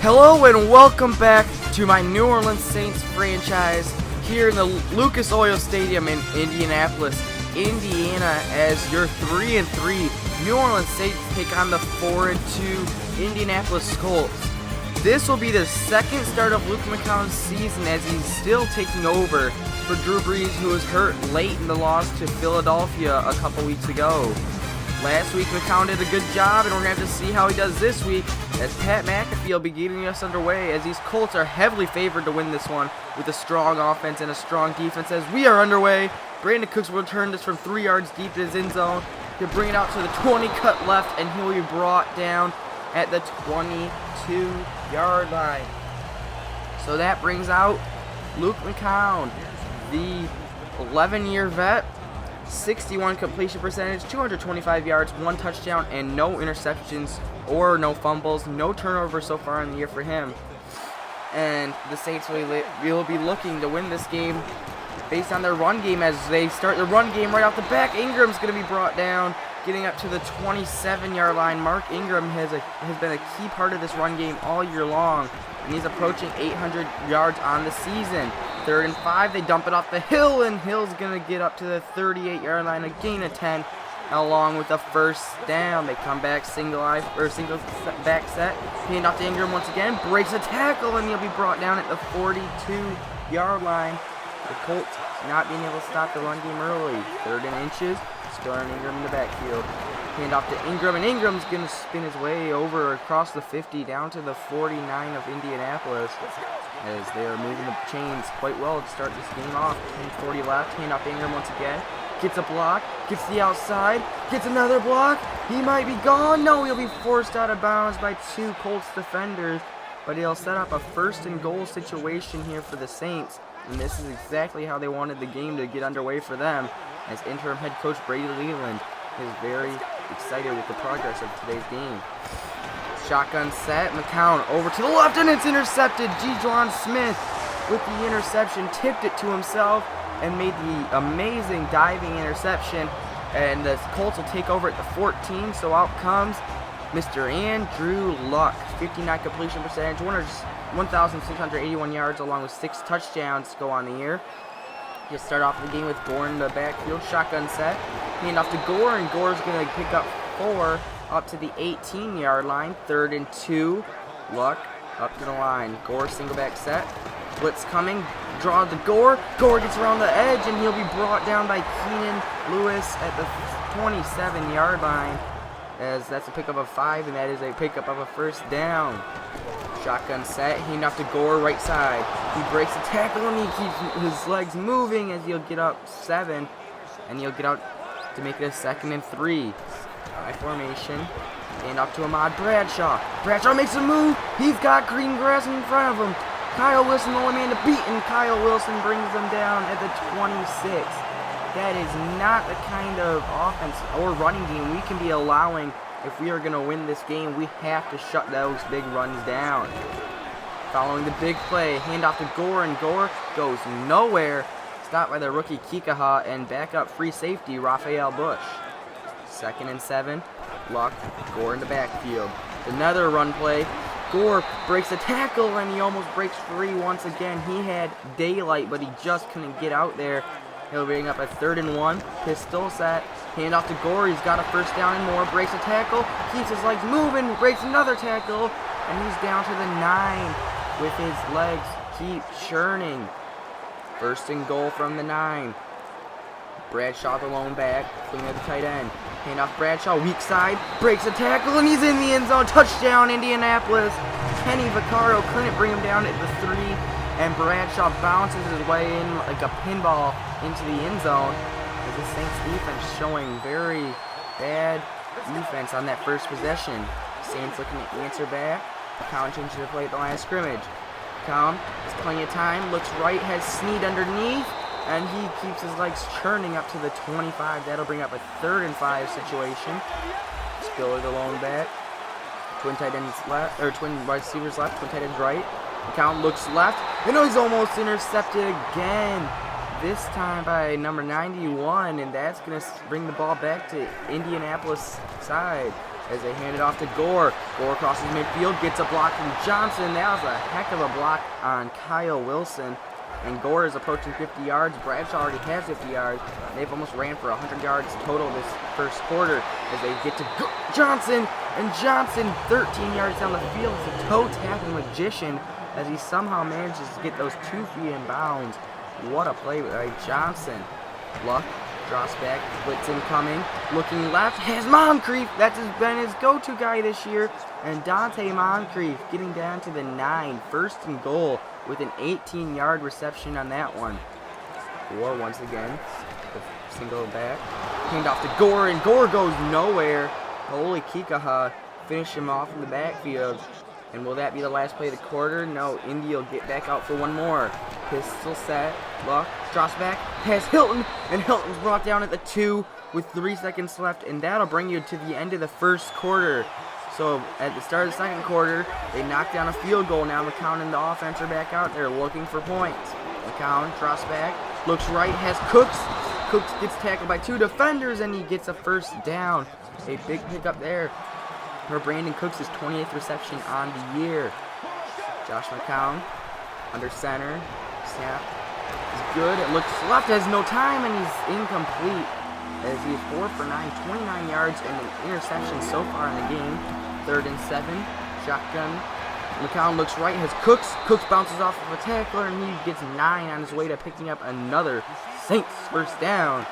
Hello and welcome back to my New Orleans Saints franchise here in the Lucas Oil Stadium in Indianapolis, Indiana, as your 3-3 New Orleans Saints take on the 4-2 Indianapolis Colts. This will be the second start of Luke McCown's season as he's still taking over for Drew Brees, who was hurt late in the loss to Philadelphia a couple weeks ago. Last week, McCown did a good job, and we're going to have to see how he does this week as Pat McAfee will be getting us underway, as these Colts are heavily favored to win this one with a strong offense and a strong defense. As we are underway, Brandon Cooks will return this from 3 yards deep to his end zone. He'll bring it out to the 20, cut left, and he'll be brought down at the 22-yard line. So that brings out Luke McCown, the 11-year vet. 61 completion percentage, 225 yards, 1 touchdown, and no interceptions or no fumbles, no turnovers so far in the year for him. And the Saints will be looking to win this game based on their run game as they start the run game right off the back. Ingram's going to be brought down, getting up to the 27-yard line. Mark Ingram has been a key part of this run game all year long, and he's approaching 800 yards on the season. 3rd and 5, they dump it off the hill, and Hill's going to get up to the 38-yard line, a gain of 10, along with a first down. They come back single back set, hand off to Ingram once again, breaks a tackle, and he'll be brought down at the 42-yard line. The Colts not being able to stop the run game early. 3rd and inches, still on Ingram in the backfield. Hand off to Ingram, and Ingram's going to spin his way over across the 50 down to the 49 of Indianapolis as they are moving the chains quite well to start this game off. 10:40 left, hand off to Ingram once again. Gets a block, gets the outside, gets another block. He might be gone. No, he'll be forced out of bounds by 2 Colts defenders, but he'll set up a 1st and goal situation here for the Saints. And this is exactly how they wanted the game to get underway for them, as interim head coach Brady Leland is very excited with the progress of today's game. Shotgun set, McCown over to the left, and it's intercepted. John Smith with the interception, tipped it to himself and made the amazing diving interception, and the Colts will take over at the 14. So out comes Mr. Andrew Luck, 59 completion percentage, 1,681 yards, along with 6 touchdowns to go on the year. He'll start off the game with Gore in the backfield, shotgun set, hand off to Gore, and Gore's going to pick up 4 up to the 18-yard line. 3rd and 2, Luck up to the line. Gore single back set, blitz coming, draw to Gore. Gore gets around the edge, and he'll be brought down by Keenan Lewis at the 27-yard line, as that's a pickup of 5, and that is a pickup of a 1st down. Shotgun set, hand off to Gore, right side. He breaks the tackle, and he keeps his legs moving as he'll get up 7, and he'll get out to make it a 2nd and 3. High formation, hand off to Ahmad Bradshaw. Bradshaw makes a move. He's got green grass in front of him. Kyle Wilson, the only man to beat, and Kyle Wilson brings them down at the 26. That is not the kind of offense or running game we can be allowing. If we are going to win this game, we have to shut those big runs down. Following the big play, hand off to Gore, and Gore goes nowhere. Stopped by the rookie Kikaha and backup free safety Raphael Bush. 2nd and 7, Luck, Gore in the backfield. Another run play. Gore breaks a tackle, and he almost breaks free once again. He had daylight, but he just couldn't get out there. He'll bring up a 3rd and 1, pistol set, hand off to Gore. He's got a 1st down and more, breaks a tackle, keeps his legs moving, breaks another tackle, and he's down to the 9 with his legs keep churning. 1st and goal from the 9. Bradshaw the lone back, swing at the tight end. Hand off Bradshaw, weak side, breaks a tackle, and he's in the end zone. Touchdown, Indianapolis. Kenny Vaccaro couldn't bring him down at the 3, and Bradshaw bounces his way in like a pinball into the end zone. As the Saints defense showing very bad defense on that first possession. Saints looking to answer back. McCown changes the play at the line of scrimmage. McCown has plenty of time, looks right, has Snead underneath, and he keeps his legs churning up to the 25. That'll bring up a 3rd and 5 situation. Spiller the lone back. Twin tight ends left, or twin wide receivers left, twin tight ends right. McCown looks left, and he's almost intercepted again. This time by number 91, and that's going to bring the ball back to Indianapolis side. as they hand it off to Gore. Gore crosses midfield, gets a block from Johnson. That was a heck of a block on Kyle Wilson. And Gore is approaching 50 yards. Bradshaw already has 50 yards. They've almost ran for 100 yards total this first quarter as they get to Johnson. And Johnson, 13 yards down the field, is a toe-tapping magician as he somehow manages to get those 2 feet in bounds. What a play by Johnson. Luck drops back, blitz incoming, looking left, has Moncrief. That's been his go-to guy this year. And Dante Moncrief getting down to the 9, first and goal, with an 18-yard reception on that one. Gore once again, the single back, hand off to Gore, and Gore goes nowhere. Holy Kikaha, finish him off in the backfield. And will that be the last play of the quarter? No, Indy will get back out for one more. Pistol set, Luck, drops back, has Hilton, and Hilton's brought down at the 2 with 3 seconds left, and that'll bring you to the end of the first quarter. So at the start of the second quarter, they knock down a field goal. Now McCown and the offense are back out there looking for points. McCown drops back, looks right, has Cooks. Cooks gets tackled by 2 defenders, and he gets a first down. A big pickup there for Brandon Cooks, his 28th reception on the year. Josh McCown under center. Snap is good. It looks left, has no time, and he's incomplete as he is 4 for 9, 29 yards, and an interception so far in the game. 3rd and 7, shotgun. McCown looks right, has Cooks. Cooks bounces off of a tackler, and he gets 9 on his way to picking up another Saints first down.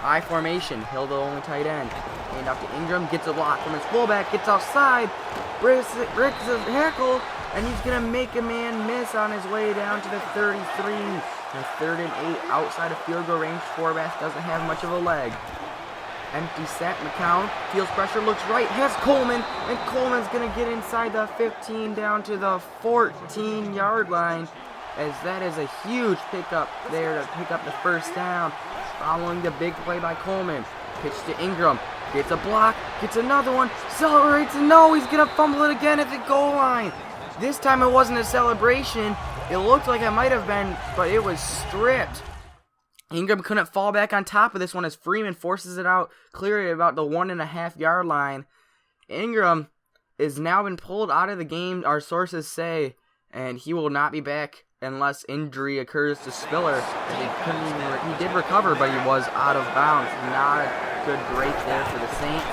I formation, Hill the only tight end. Hand off to Ingram, gets a block from his fullback, gets outside, breaks a tackle, and he's going to make a man miss on his way down to the 33. And 3rd and 8, outside of field goal range. Forbath doesn't have much of a leg. Empty set, McCown feels pressure, looks right, has Coleman, and Coleman's going to get inside the 15 down to the 14-yard line, as that is a huge pickup there to pick up the first down. Following the big play by Coleman. Pitch to Ingram. Gets a block. Gets another one. Celebrates. And no, he's going to fumble it again at the goal line. This time it wasn't a celebration. It looked like it might have been, but it was stripped. Ingram couldn't fall back on top of this one as Freeman forces it out, clear at about the 1.5-yard line. Ingram is now been pulled out of the game, our sources say, and he will not be back unless injury occurs to Spiller. He did recover, but he was out of bounds. Not a good break there for the Saints.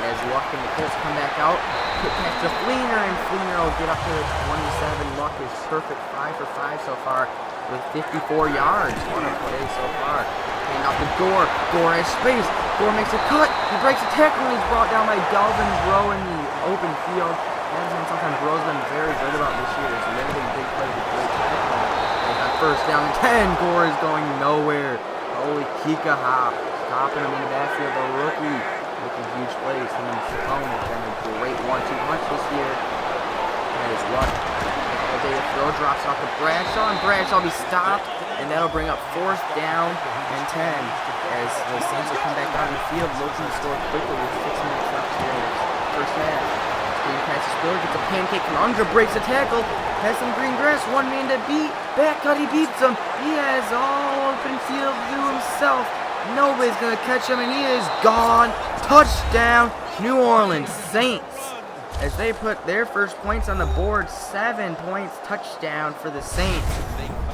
As Luck and the Colts come back out, quick pass to Fleener, and Fleener will get up to the 27. Luck is perfect, 5 for 5 so far with 54 yards. What a play so far. Hand off to Gore. Gore has space. Gore makes a cut. He breaks a tackle, and he's brought down by Dalvin Rowe in the open field. That's been something Rowe's been very good about this year. Is limiting big plays with great tackling. They got first down and 10. Gore is going nowhere. Holy Kikaha. Stopping him in the backfield. The rookie making huge plays. Him and Chacon have been a great 1-2 punch this year. That is Luck. David throw drops off to Bradshaw, and Bradshaw will be stopped, and that'll bring up 4th down and 10 as the Saints will come back out in the field looking to score quickly with 6 minutes left here in the first half. Screen pass to Spiller, gets a pancake from Unger, breaks a tackle, has some green grass, one man to beat, back cut, he beats him. He has all open field to himself. Nobody's going to catch him, and he is gone. Touchdown, New Orleans Saints. As they put their first points on the board, 7 points, touchdown for the Saints.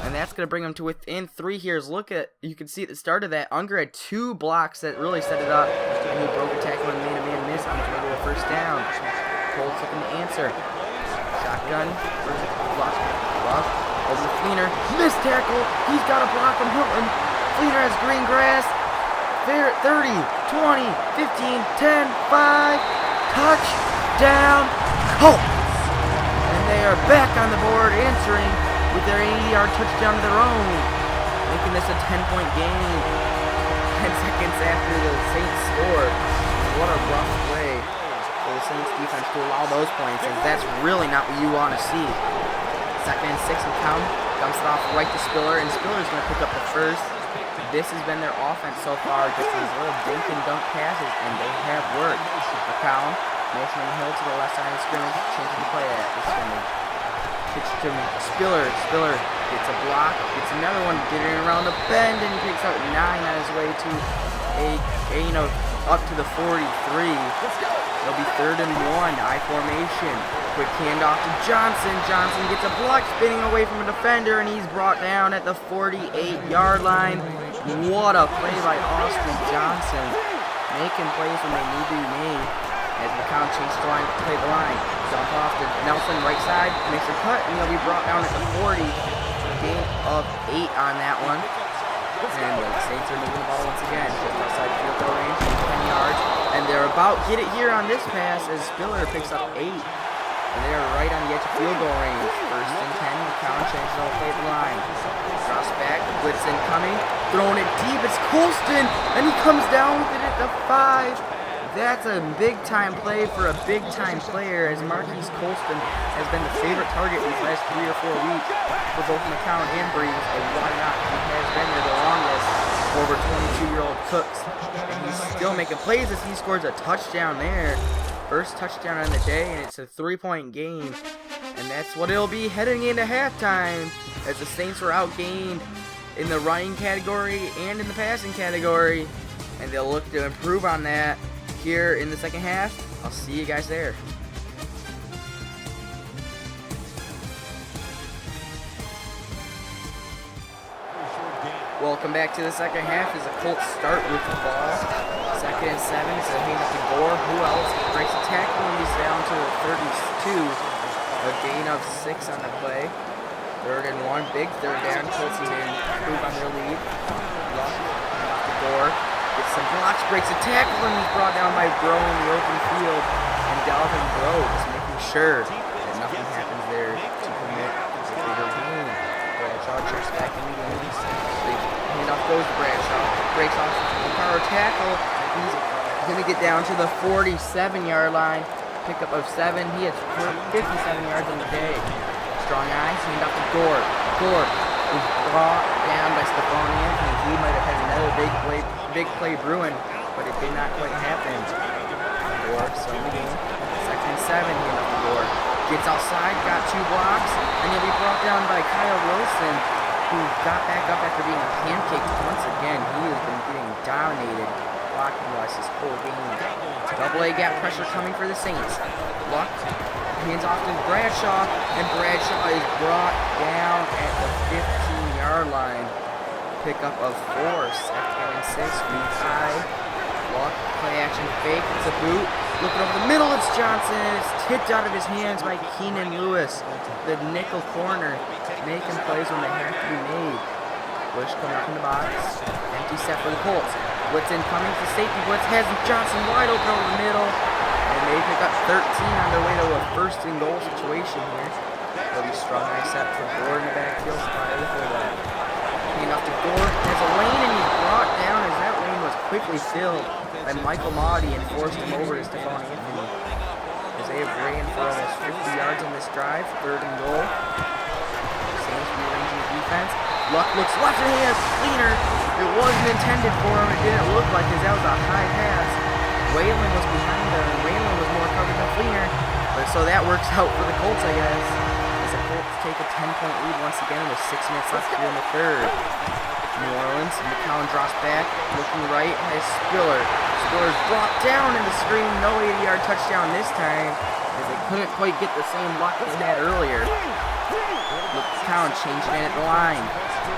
And that's going to bring them to within 3 here. Look at, you can see at the start of that, Unger had 2 blocks that really set it up. And he broke a tackle and made a man miss on his way to a first down. Colts looking to answer. Shotgun, block, over to Fleener, missed tackle. He's got a block from Hilton. Fleener has green grass. 30, 20, 15, 10, 5, touchdown, Colts! And they are back on the board, answering with their 80-yard touchdown of their own, making this a 10-point game. 10 seconds after the Saints score. What a rough play for the Saints defense to allow those points, and that's really not what you want to see. 2nd and 6, McCown dumps it off right to Spiller, and Spiller's going to pick up the first. This has been their offense so far, just these little dink and dunk passes, and they have worked. McCown motioning Hill to the left side of the scrimmage, changing the play at the scrimmage. Pitch to Spiller. Spiller gets a block, gets another one, getting around the bend, and he picks up 9 on his way to up to the 43. It'll be 3rd and 1, I formation. Quick handoff to Johnson. Johnson gets a block, spinning away from a defender, and he's brought down at the 48-yard line. What a play by Austin Johnson. Making plays when they need to be made. As McCown changes the line to play the line. Dump off to Nelson, right side, makes a cut, and he'll be brought down at the 40. Gain of 8 on that one. And the Saints are moving the ball once again. Just outside field goal range, 10 yards. And they're about to get it here on this pass as Spiller picks up 8. And they're right on the edge of field goal range. 1st and 10, McCown changes the play the line. Drops back, blitz incoming, throwing it deep, it's Colston, and he comes down with it at the 5. That's a big-time play for a big-time player, as Marquise Colston has been the favorite target these last 3 or 4 weeks for both McCown and Breeze, and why not? He has been there the longest, over 22-year-old Cooks, and he's still making plays as he scores a touchdown there. First touchdown on the day, and it's a 3-point game, and that's what it'll be heading into halftime, as the Saints were outgained in the running category and in the passing category, and they'll look to improve on that here in the second half. I'll see you guys there. Welcome back to the second half as the Colts start with the ball. 2nd and 7, so hand up to Gore. Who else breaks a tackle and he's down to the 32. A gain of 6 on the play. 3rd and 1, big 3rd down. Colts need to improve on their lead. Luck, hand off to Gore. Gets some blocks, breaks a tackle, and he's brought down by Bro in the open field. And Dalvin Bro is making sure that nothing happens there to permit a bigger gain. Bradshaw checks back in the game. The handoff goes to Bradshaw. Breaks off the power tackle. He's going to get down to the 47-yard line. Pickup of 7. He has 57 yards on the day. Strong eyes, handoff to Gore. Gore is brought down by Stephon Anthony. He might have had another big play brewing, but it did not quite happen. Gore still in the game. 2nd and 7, handoff to Gore. Gets outside, got 2 blocks, and he'll be brought down by Kyle Wilson, who got back up after being pancaked once again. He has been getting dominated blocking-wise this whole game. Double A gap pressure coming for the Saints. Luck hands off to Bradshaw, and Bradshaw is brought down at the 15-yard line. Pickup of 4, 2nd and 6, weak high. Luck, play action fake, it's a boot. Looking over the middle, it's Johnson, and it's tipped out of his hands by Keenan Lewis, the nickel corner, making plays when they have to be made. Bush coming up in the box, empty set for the Colts. Blitz incoming, the safety blitz has Johnson wide open over the middle, and they pick up 13 on their way to a 1st and goal situation here. They'll be strong eye set for Gore in the backfield, spotted the fullback. Enough to Gore, has a lane, and he's brought down as that lane was quickly filled by Michael Mahdi and forced him over to Stephon Anthony. As they have ran for almost 50 yards on this drive, 3rd and goal. Saints rearranging the defense. Luck looks left and he has Fleener. It wasn't intended for him. It didn't look like it. That was a high pass. Whalen was behind him, and Whalen was more covered than Fleener. But so that works out for the Colts, I guess. As the Colts take a 10-point lead once again with 6 minutes left here in the 3rd. New Orleans, McCown drops back, looking right, has Spiller. Spiller's brought down in the screen, no 80-yard touchdown this time, as they couldn't quite get the same luck they had earlier. McCown changing it at the line.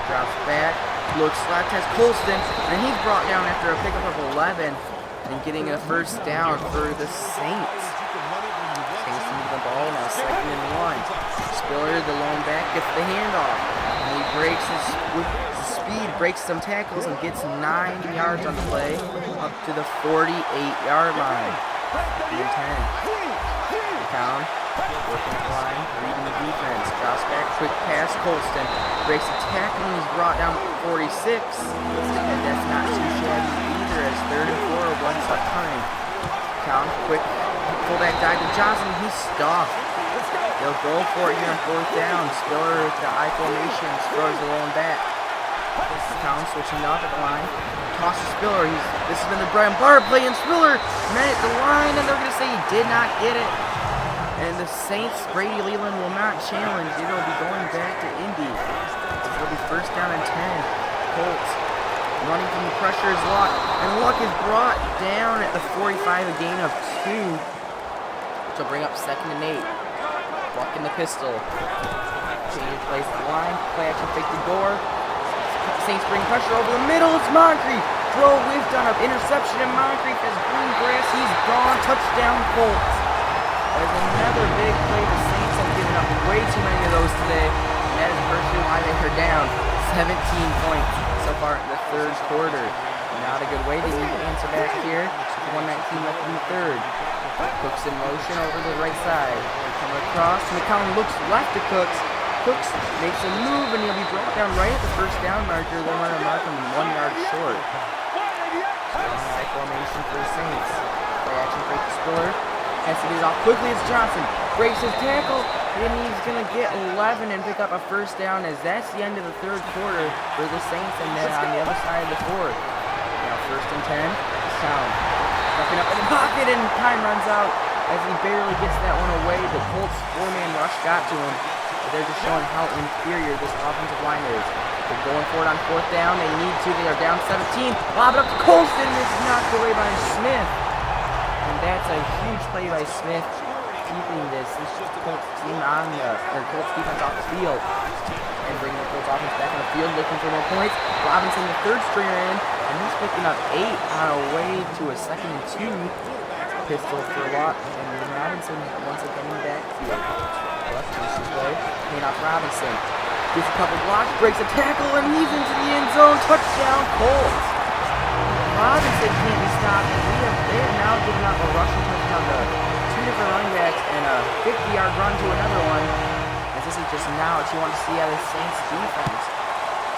Drops back, looks left, has Colston, and he's brought down after a pickup of 11, and getting a 1st down for the Saints. Saints move the ball, now 2nd and 1. Spiller, the lone back, gets the handoff, and he breaks with speed, breaks some tackles, and gets 9 yards on the play, up to the 48-yard line. 3 and 10. McCown, working the line, reading the defense, drops back, quick pass, Colston breaks a tackle, and he's brought down to 46, and that's not too shabby either, as 3rd and 4, 1 stop coming. McCown, quick fullback dive to Johnson, he's stopped. They'll go for it here on 4th down. Spiller with the I formation, throws the lone back. McCown switching up at the line. Toss to Spiller. This has been the bread and butter play, and Spiller met at the line, and they're going to say he did not get it. And the Saints, Brady Leland will not challenge. It'll be going back to Indy. It'll be 1st down and 10. Colts Running from the pressure is Luck, and Luck is brought down at the 45, a gain of 2, which will bring up 2nd and 8. Luck in the pistol. Change plays the line, play action fake the door. Saints bring pressure over the middle, it's Moncrief. Throw whiffed on an interception, and Moncrief has green grass, he's gone, touchdown Colts. There's another big play, the Saints have given up way too many of those today, and that is partially why they are down 17 points so far in the 3rd quarter. Not a good way, they need to answer back here. 1:19 left in the 3rd. Cooks in motion over the right side. Coming across, McCown looks left to Cooks. Cooks makes a move and he'll be brought down right at the 1st down marker. They're going to mark him 1 yard short. High formation for the Saints. Play action break the Spiller. Has to get it off quickly as Johnson breaks his tackle, and he's going to get 11 and pick up a 1st down, as that's the end of the 3rd quarter for the Saints, and then on the other side of the 4th. Now 1st and 10. Town looking up in the pocket, and time runs out as he barely gets that one away. The Colts 4-man rush got to him. They're just showing how inferior this offensive line is. They're going for it on 4th down. They need to. They are down 17. Lob it up to Colston. This is knocked away by Smith. And that's a huge play by Smith, keeping this Colts team on Colts defense off the field. And bringing the Colts offense back on the field, looking for more points. Robinson, the 3rd stringer in, and he's picking up 8 on a way to a 2nd and 2. Pistol for a lot. And Robinson once again in the backfield. Paying off Robinson. Gets a couple blocks, breaks a tackle, and he's into the end zone. Touchdown, Colts. Robinson can't be stopped, and they have now given up a rushing touchdown to 2 different running backs and a 50-yard run to another one. As this is just now what you want to see out of the Saints defense.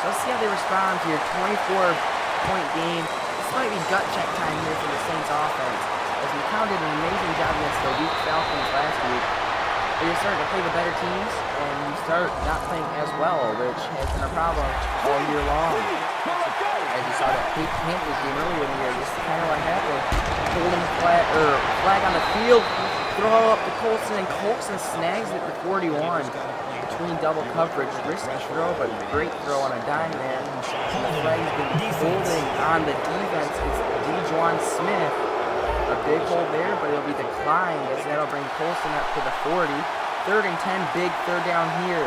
So let's see how they respond to your 24-point game. This might be gut check time here for the Saints offense, as McCown did an amazing job against the weak Falcons last week. But you're starting to play the better teams, and you start not playing as well, which has been a problem all year long. As you saw that Panthers game earlier in the year, this is kind of what happened. Holding flag on the field, throw up to Colson, and Colson snags it at 41 between double coverage. Risky throw, but great throw on a dime there. And the flag's been holding on the defense. It's DeJuan Smith. A big hold there, but it'll be declined, as that'll bring Colson up to the 40. 3rd and 10, big 3rd down here.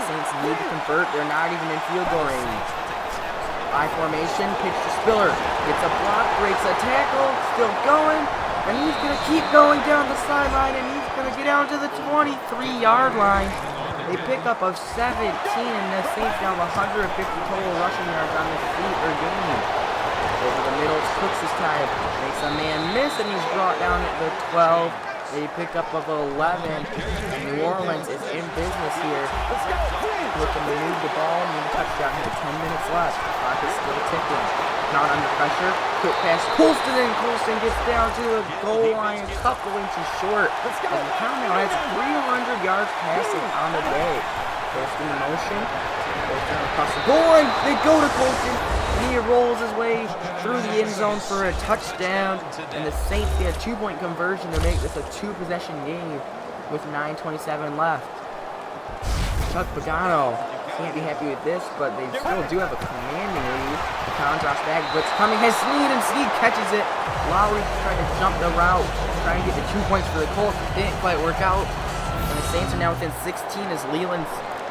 Saints need to convert. They're not even in field goal range. I formation, pitch to Spiller. Gets a block, breaks a tackle, still going, and he's going to keep going down the sideline, and he's going to get down to the 23-yard line. They pick up of 17, and the Saints now have 150 total rushing yards on this game. Over the middle, Cooks this time. Makes a man miss, and he's brought down at the 12. They pick up of 11. And New Orleans is in business here. Looking to move the ball, need a touchdown here. 10 minutes left. The clock is still ticking. Not under pressure. Quick pass, Colston, and Colston gets down to the goal line, a couple inches short. And the count now has 300 yards passing on the day. Colston in motion. Goes down across the goal line. They go to Colston. He rolls his way through the end zone for a touchdown, and the Saints get a 2-point conversion to make this a 2-possession game with 9:27 left. Chuck Pagano can't be happy with this, but they still do have a commanding lead. The pound drops back, blitz coming, has Snead, and Snead catches it. Lowry trying to jump the route, trying to get the 2 points for the Colts. Didn't quite work out, and the Saints are now within 16 as Leland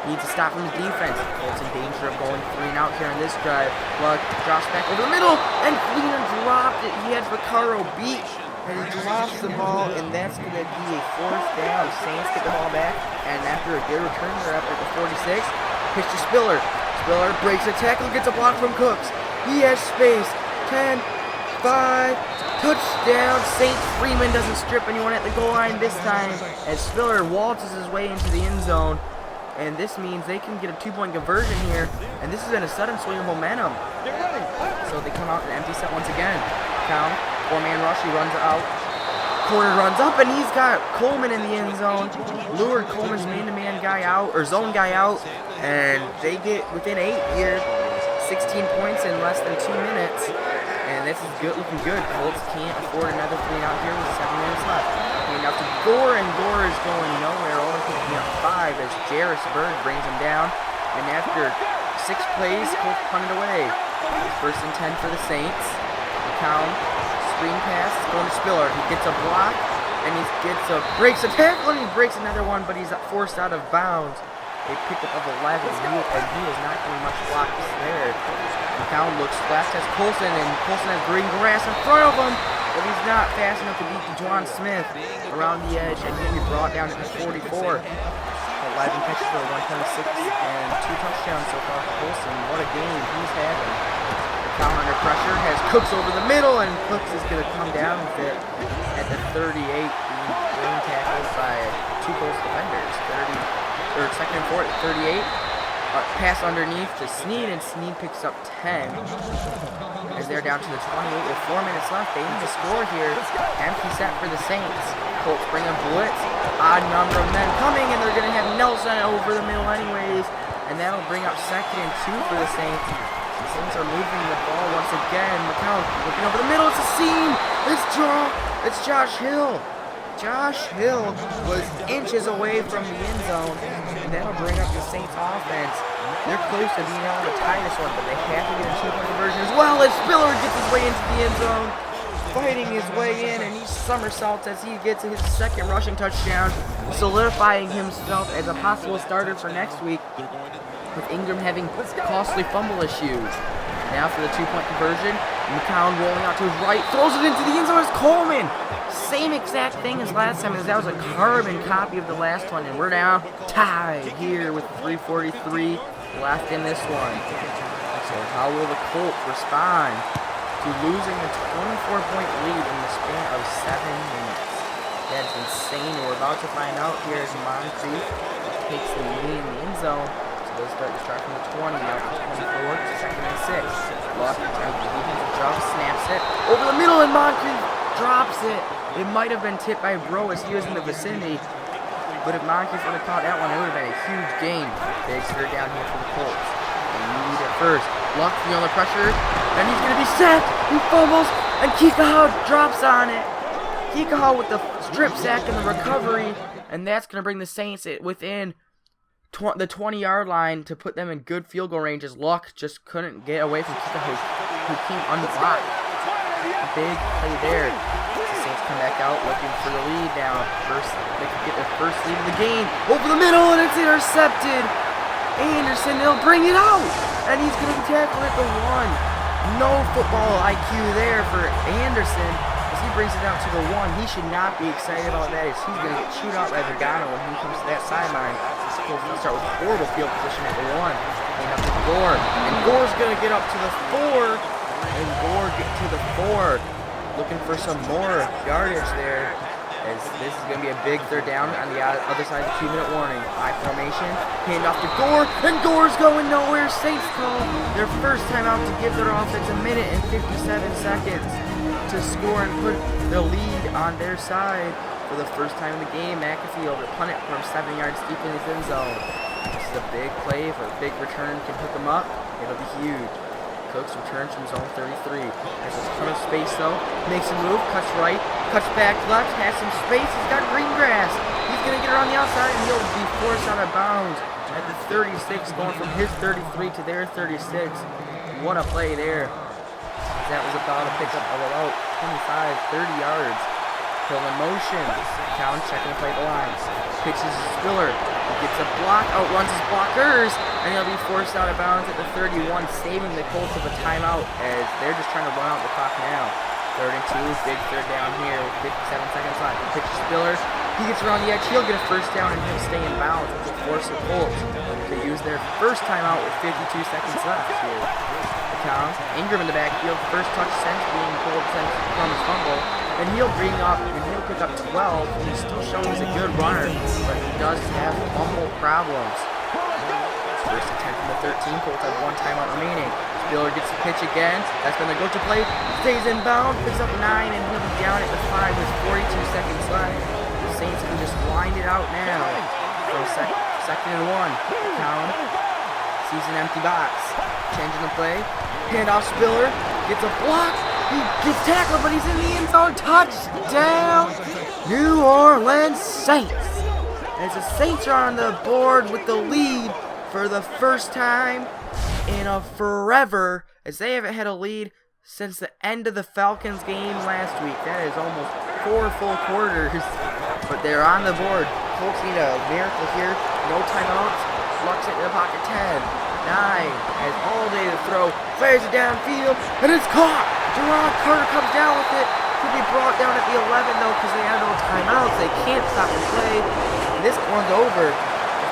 needs to stop from his defense. Colts in danger of going 3 and out here on this drive. Luck drops back over the middle, and Leland dropped it. He had Vaccaro beat, and he drops the ball, and that's going to be a 4th down. Saints get the ball back, and after a good return, they're up at the 46. Pitch to Spiller. Spiller breaks a tackle, gets a block from Cooks. He has space. 10, 5, touchdown. St. Freeman doesn't strip anyone at the goal line this time, as Spiller waltzes his way into the end zone. And this means they can get a 2-point conversion here, and this has been a sudden swing of momentum. So they come out and empty set once again. Count, 4-man rush, he runs out. Corner runs up, and he's got Coleman in the end zone. Lured Coleman's man-to-man guy out, or zone guy out, and they get within 8 here. 16 points in less than 2 minutes, and this is good, looking good. Colts can't afford another 3 out here with 7 minutes left. And out to Gore, and Gore is going nowhere, only picking up 5 as Jarris Bird brings him down. And after 6 plays, Colts punt it away. First and 10 for the Saints. McCown, screen pass, going to Spiller. He gets a block, and he breaks a tackle, and he breaks another one, but he's forced out of bounds. They picked up of 11, and he is not doing much blocks there. McCown looks left, has Colson, and Colson has green grass in front of him, but he's not fast enough to beat DeJuan Smith around the edge, and he'll be brought down at the 44. 11 catches for 126 and 2 touchdowns so far for Colson. What a game he's having. McCown under pressure has Cooks over the middle, and Cooks is going to come down with it at the 38, being tackled by 2 Colts defenders. Second and 4 at 38. Pass underneath to Snead, and Snead picks up 10. As they're down to the 28 with 4 minutes left, they need to score here. Empty set for the Saints. Colts bring a blitz. Odd number of men coming, and they're going to have Nelson over the middle anyways. And that'll bring up 2nd and 2 for the Saints. The Saints are moving the ball once again. McCown looking over the middle. It's a seam. It's Josh Hill. Josh Hill was inches away from the end zone, and that'll bring up the Saints offense. They're close to being able to tie this one, but they have to get a 2-point conversion as well as Spiller gets his way into the end zone, fighting his way in, and he somersaults as he gets his 2nd rushing touchdown, solidifying himself as a possible starter for next week, with Ingram having costly fumble issues. Now for the 2-point conversion, McCown rolling out to his right, throws it into the end zone as Coleman. Same exact thing as last time, as that was a carbon copy of the last one, and we're now tied here with 3:43 left in this one. So how will the Colts respond to losing a 24-point lead in the span of 7 minutes? That's insane. We're about to find out here as Moncrief takes the lead in the end zone. So they'll start from the 20, now to 24, to 2nd and 6. Luck, drops, snaps it over the middle, and Moncrief drops it. It might have been tipped by Bro as he was in the vicinity, but if Moncrief would have caught that one, it would have been a huge game. Big third down here for the Colts. They need it first. Luck feeling the pressure, and he's going to be sacked. He fumbles, and Kikaha drops on it. Kikaha with the strip sack and the recovery, and that's going to bring the Saints within the 20-yard line to put them in good field goal range, as Luck just couldn't get away from Kikaha, who came unblocked. Big play there. Come back out looking for the lead now. They could get their first lead of the game. Over the middle, and it's intercepted. Anderson, they'll bring it out. And he's going to be tackled at the 1. No football IQ there for Anderson. As he brings it out to the 1, he should not be excited about that, as he's going to get chewed out by Vergano when he comes to that sideline. He's going to start with horrible field position at the 1. And up to Gore. And Gore's going to get up to the 4. And Gore get to the 4. Looking for some more yardage there, as this is going to be a big third down on the other side of the 2-minute warning. High formation, hand off to Gore, and Gore's going nowhere. Saints call their first time out to give their offense a minute and 57 seconds to score and put the lead on their side for the first time in the game. McAfee over punt it from 7 yards deep in his end zone. This is a big play. If a big return can hook them up, it'll be huge. Cooks returns from zone 33. Has a ton of space though. Makes a move, cuts right, cuts back left, has some space. He's got green grass. He's going to get it on the outside, and he'll be forced out of bounds at the 36, going from his 33 to their 36. What a play there. That was about a pickup of about 25, 30 yards. Hill in motion. Town checking to play the lines. Pitches to Spiller. He gets a block, outruns his blockers, and he'll be forced out of bounds at the 31, saving the Colts of a timeout, as they're just trying to run out the clock now. 3rd and 2, big third down here with 57 seconds left. He pitches Spiller. He gets around the edge. He'll get a first down, and he'll stay in bounds, which will force the Colts to use their first timeout with 52 seconds left here. McCown, Ingram in the backfield, first touch since being pulled from his fumble, and he'll pick up 12, and he's still showing he's a good runner, but he does have fumble problems. First and 10 from the 13, Colts have 1 timeout remaining. Spiller gets the pitch again. That's been the go-to play. Stays in bounds, picks up 9, and he'll be down at the 5 with 42 seconds left. The Saints can just wind it out now. So 2nd and 1. McCown sees an empty box. Changing the play. Handoff Spiller. Gets a block. He gets tackled, but he's in the end zone. Touchdown, New Orleans Saints. As the Saints are on the board with the lead for the first time in a forever, as they haven't had a lead since the end of the Falcons game last week. That is almost 4 full quarters, but they're on the board. Colts need a miracle here. No timeouts. Lux it in the pocket. 10, 9, has all day to throw. Fires it downfield, and it's caught. Jerron Carter comes down with it. Could be brought down at the 11 though, because they have no timeouts. They can't stop the play. And this one's over.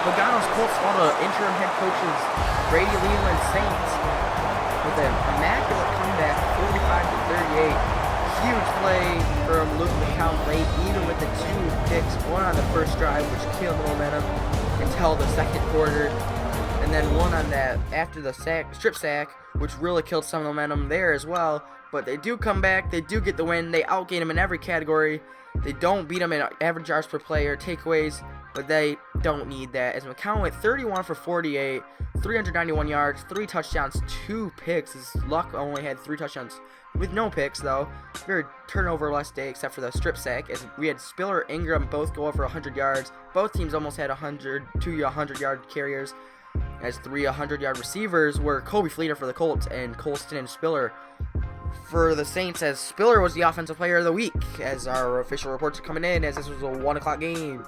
Pagano's Colts fall to interim head coaches Brady Leland Saints with an immaculate comeback, 45-38. Huge play from Luke McCown late, even with the 2 picks, one on the first drive, which killed the momentum until the second quarter, and then one on that after the strip sack, which really killed some momentum there as well. But they do come back, they do get the win, they outgain them in every category. They don't beat them in average yards per play or takeaways, but they don't need that, as McCown went 31 for 48, 391 yards, 3 touchdowns, 2 picks. As Luck only had 3 touchdowns with no picks, though. Very turnover-less day, except for the strip sack, as we had Spiller and Ingram both go over 100 yards. Both teams almost had 2 100-yard carriers, as 3 100-yard receivers were Kobe Fleeter for the Colts and Colston and Spiller for the Saints, as Spiller was the offensive player of the week, as our official reports are coming in, as this was a 1 o'clock game.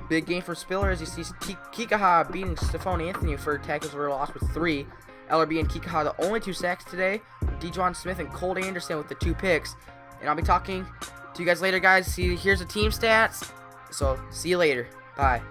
Big game for Spiller, as you see Kikaha beating Stephon Anthony for tackles for a loss with 3. LRB and Kikaha the only 2 sacks today. Dejuan Smith and Colt Anderson with the 2 picks. And I'll be talking to you guys later, guys. Here's the team stats. So, see you later. Bye.